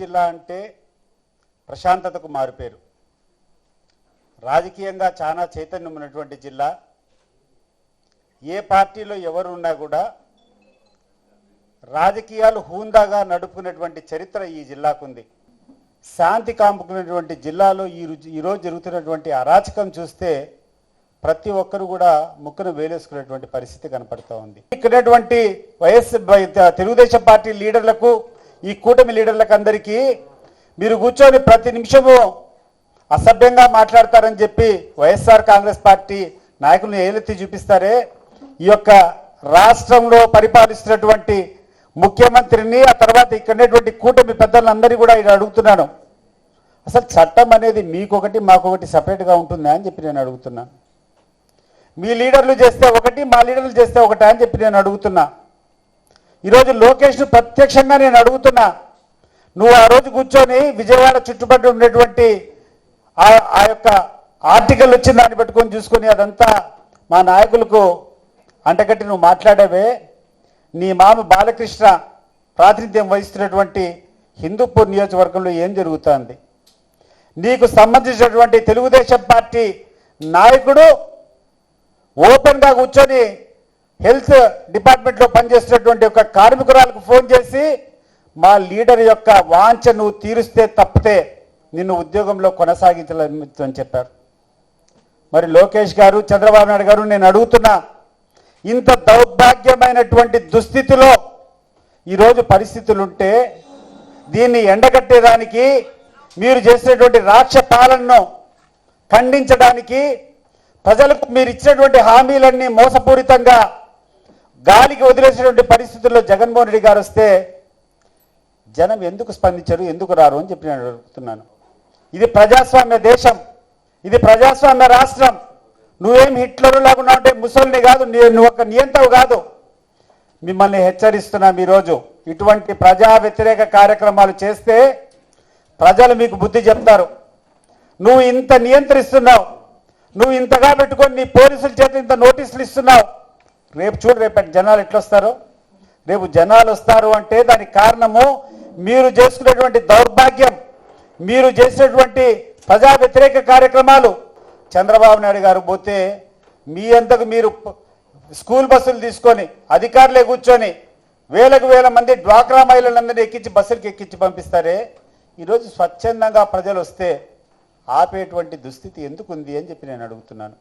జిల్లా అంటే ప్రశాంతతకు మారుపేరు. రాజకీయంగా చాలా చైతన్యం ఉన్నటువంటి జిల్లా. ఏ పార్టీలో ఎవరు ఉన్నా కూడా రాజకీయాలు హూందాగా నడుపుకునేటువంటి చరిత్ర ఈ జిల్లాకు ఉంది. శాంతి కాంపుకునేటువంటి జిల్లాలో ఈరోజు జరుగుతున్నటువంటి అరాచకం చూస్తే ప్రతి ఒక్కరు కూడా ముక్కును వేలేసుకునేటువంటి పరిస్థితి కనపడుతూ ఉంది. ఇక్కడటువంటి తెలుగుదేశం పార్టీ లీడర్లకు, ఈ కూటమి లీడర్లకు అందరికీ మీరు కూర్చొని ప్రతి నిమిషము అసభ్యంగా మాట్లాడతారని చెప్పి వైఎస్ఆర్ కాంగ్రెస్ పార్టీ నాయకులను ఏలెత్తి చూపిస్తారే, ఈ యొక్క రాష్ట్రంలో పరిపాలిస్తున్నటువంటి ముఖ్యమంత్రిని, ఆ తర్వాత ఇక్కడటువంటి కూటమి పెద్దలందరినీ కూడా ఇక్కడ అడుగుతున్నాను, అసలు చట్టం అనేది మీకొకటి మాకొకటి సపరేట్గా ఉంటుందా అని చెప్పి నేను అడుగుతున్నాను. మీ లీడర్లు చేస్తే ఒకటి, మా లీడర్లు చేస్తే ఒకటి అని చెప్పి నేను అడుగుతున్నా. ఈరోజు లోకేష్ను ప్రత్యక్షంగా నేను అడుగుతున్నా, నువ్వు ఆ రోజు కూర్చొని విజయవాడ చుట్టుపక్కల ఉన్నటువంటి ఆ యొక్క ఆర్టికల్ వచ్చిన దాన్ని పెట్టుకొని చూసుకొని అదంతా మా నాయకులకు అంటగట్టి నువ్వు మాట్లాడావే, నీ మామ బాలకృష్ణ ప్రాతినిధ్యం వహిస్తున్నటువంటి హిందూపూర్ నియోజకవర్గంలో ఏం జరుగుతుంది? నీకు సంబంధించినటువంటి తెలుగుదేశం పార్టీ నాయకుడు ఓపెన్గా కూర్చొని హెల్త్ డిపార్ట్మెంట్లో పనిచేస్తున్నటువంటి ఒక కార్మికురాలకు ఫోన్ చేసి మా లీడర్ యొక్క వాంఛ నువ్వు తీరుస్తే తప్పితే నిన్ను ఉద్యోగంలో కొనసాగించాలని చెప్పారు. మరి లోకేష్ గారు, చంద్రబాబు నాయుడు గారు, నేను అడుగుతున్నా, ఇంత దౌర్భాగ్యమైనటువంటి దుస్థితిలో ఈరోజు పరిస్థితులుంటే దీన్ని ఎండగట్టేదానికి, మీరు చేసినటువంటి రాక్షస పాలనను ఖండించడానికి, ప్రజలకు మీరు ఇచ్చినటువంటి హామీలన్నీ మోసపూరితంగా గాలికి వదిలేసినటువంటి పరిస్థితుల్లో జగన్మోహన్ రెడ్డి గారు వస్తే జనం ఎందుకు స్పందించరు, ఎందుకు రారు అని చెప్పి నేను అడుగుతున్నాను. ఇది ప్రజాస్వామ్య దేశం, ఇది ప్రజాస్వామ్య రాష్ట్రం. నువ్వేం హిట్లర్ లాగా ఉంటే ముసలిని కాదు, నువ్వు ఒక నియంతవు కాదు. మిమ్మల్ని హెచ్చరిస్తున్నాం, ఈరోజు ఇటువంటి ప్రజా వ్యతిరేక కార్యక్రమాలు చేస్తే ప్రజలు మీకు బుద్ధి చెప్తారు. నువ్వు ఇంత నియంత్రిస్తున్నావు, నువ్వు ఇంతగా పెట్టుకొని నీ పోలీసుల చేత ఇంత నోటీసులు ఇస్తున్నావు. రేపు చూడు, రేపు జనాలు ఎట్లొస్తారు? రేపు జనాలు వస్తారు అంటే దానికి కారణము మీరు చేసుకునేటువంటి దౌర్భాగ్యం, మీరు చేసినటువంటి ప్రజా వ్యతిరేక కార్యక్రమాలు. చంద్రబాబు నాయుడు గారు పోతే మీ అంతకు మీరు స్కూల్ బస్సులు తీసుకొని అధికారులే కూర్చొని వేలకు వేల మంది డ్వాక్రా మహిళలందరినీ ఎక్కించి బస్సులకి ఎక్కించి పంపిస్తారే, ఈరోజు స్వచ్ఛందంగా ప్రజలు వస్తే ఆపేటువంటి దుస్థితి ఎందుకు ఉంది అని చెప్పి నేను అడుగుతున్నాను.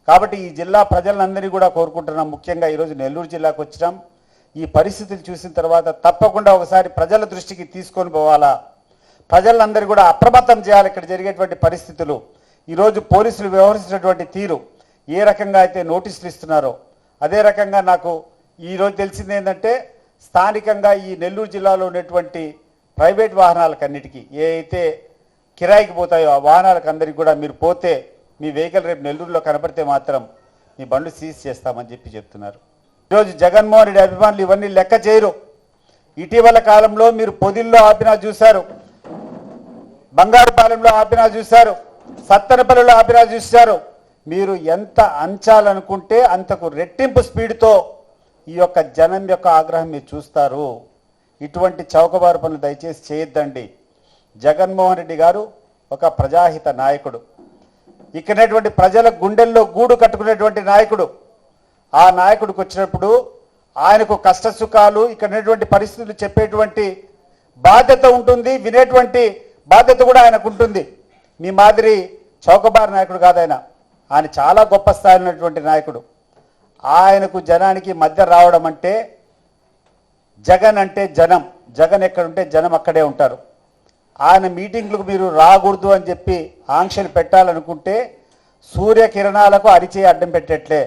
కాబట్టి ఈ జిల్లా ప్రజలందరినీ కూడా కోరుకుంటున్నాం. ముఖ్యంగా ఈరోజు నెల్లూరు జిల్లాకు వచ్చినాం. ఈ పరిస్థితులు చూసిన తర్వాత తప్పకుండా ఒకసారి ప్రజల దృష్టికి తీసుకొని పోవాలా, ప్రజలందరూ కూడా అప్రమత్తం చేయాలి. ఇక్కడ జరిగేటువంటి పరిస్థితులు, ఈరోజు పోలీసులు వ్యవహరిస్తున్నటువంటి తీరు, ఏ రకంగా అయితే నోటీసులు ఇస్తున్నారో అదే రకంగా నాకు ఈరోజు తెలిసింది ఏంటంటే, స్థానికంగా ఈ నెల్లూరు జిల్లాలో ఉన్నటువంటి ప్రైవేట్ వాహనాలకన్నిటికీ ఏ అయితే కిరాయికి పోతాయో ఆ వాహనాలకు అందరికీ కూడా మీరు పోతే మీ వెహికల్ రేపు నెల్లూరులో కనపడితే మాత్రం మీ బండ్లు సీజ్ చేస్తామని చెప్పి చెప్తున్నారు. ఈరోజు జగన్మోహన్ రెడ్డి అభిమానులు ఇవన్నీ లెక్క చేయరు. ఇటీవల కాలంలో మీరు పొదిల్లో ఆపినా చూశారు, బంగారుపాలెంలో ఆపినా చూశారు, సత్తెనపల్లిలో ఆపినా చూశారు. మీరు ఎంత అంచాలనుకుంటే అంతకు రెట్టింపు స్పీడ్తో ఈ యొక్క జనం యొక్క ఆగ్రహం మీరు చూస్తారు. ఇటువంటి చౌకబారు పనులు దయచేసి చేయొద్దండి. జగన్మోహన్ రెడ్డి గారు ఒక ప్రజాహిత నాయకుడు, ఇక్కడటువంటి ప్రజల గుండెల్లో గూడు కట్టుకునేటువంటి నాయకుడు. ఆ నాయకుడికి వచ్చినప్పుడు ఆయనకు కష్ట సుఖాలు, ఇక్కడటువంటి పరిస్థితులు చెప్పేటువంటి బాధ్యత ఉంటుంది, వినేటువంటి బాధ్యత కూడా ఆయనకు ఉంటుంది. మీ మాదిరి చౌకబారు నాయకుడు కాదు ఆయన. ఆయన చాలా గొప్ప స్థాయిలో ఉన్నటువంటి నాయకుడు. ఆయనకు జనానికి మధ్య రావడం అంటే, జగన్ అంటే జనం, జగన్ ఎక్కడుంటే జనం అక్కడే ఉంటారు. ఆయన మీటింగ్లకు మీరు రాకూడదు అని చెప్పి ఆంక్షలు పెట్టాలనుకుంటే సూర్యకిరణాలకు అరిచే అడ్డం పెట్టేట్లే.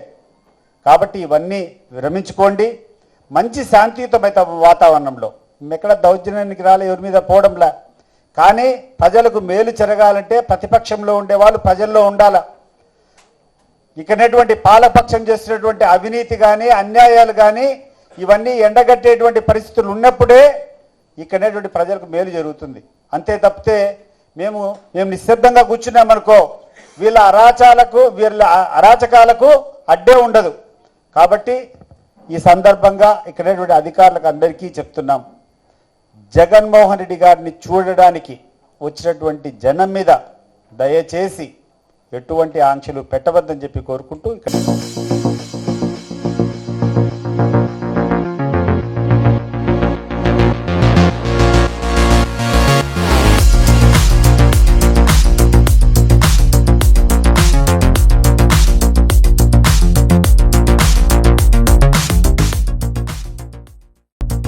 కాబట్టి ఇవన్నీ విరమించుకోండి. మంచి శాంతియుతమైన వాతావరణంలో, ఎక్కడ దౌర్జన్యానికి రాలే, ఎవరి మీద పోవడంలా. కానీ ప్రజలకు మేలు జరగాలంటే ప్రతిపక్షంలో ఉండేవాళ్ళు ప్రజల్లో ఉండాల. ఇక్కడటువంటి పాలపక్షం చేస్తున్నటువంటి అవినీతి కానీ, అన్యాయాలు కానీ ఇవన్నీ ఎండగట్టేటువంటి పరిస్థితులు ఉన్నప్పుడే ఇక్కడటువంటి ప్రజలకు మేలు జరుగుతుంది. అంతే తప్పితే మేము నిశ్శబ్దంగా కూర్చున్నామనుకో వీళ్ళ అరాచకాలకు అడ్డే ఉండదు. కాబట్టి ఈ సందర్భంగా ఇక్కడటువంటి అధికారులకు అందరికీ చెప్తున్నాం, జగన్మోహన్ రెడ్డి గారిని చూడడానికి వచ్చినటువంటి జనం మీద దయచేసి ఎటువంటి ఆంక్షలు పెట్టవద్దని చెప్పి కోరుకుంటూ ఇక్కడ